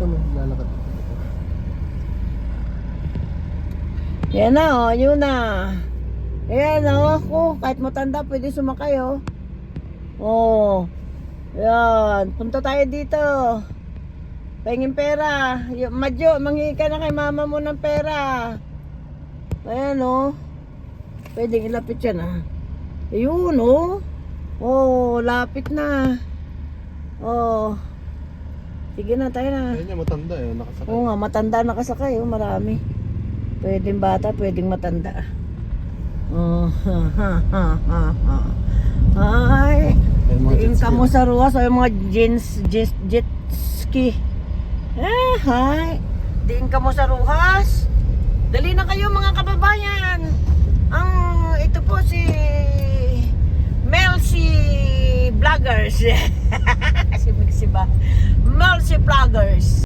kami, lalakad. Yan na, oh, yun na. Ayan, oh, ako, kahit matanda, pwede sumakay, oh. Oh, yan, punta tayo dito. Pahingin pera. Madyo, manghingi ka na kay mama mo ng pera. Ayan, oh. Pwede ilapit yan, ah. Ayun, oh. Oh, lapit na. Oh. Sige na, tayo na. Ayun niya, matanda eh, nakasakay. Oo nga, matanda nakasakay, oh, marami. Pwedeng bata, pwedeng matanda. Oh, Ay, May mga tiin jet ka ski, mo ah. sa ruwas, o yung mga jet ski. Hay, tiin ka mo sa ruwas. Dali na kayo mga kababayan. Ito po si Melcy Vloggers. Si ba? Melcy Vloggers.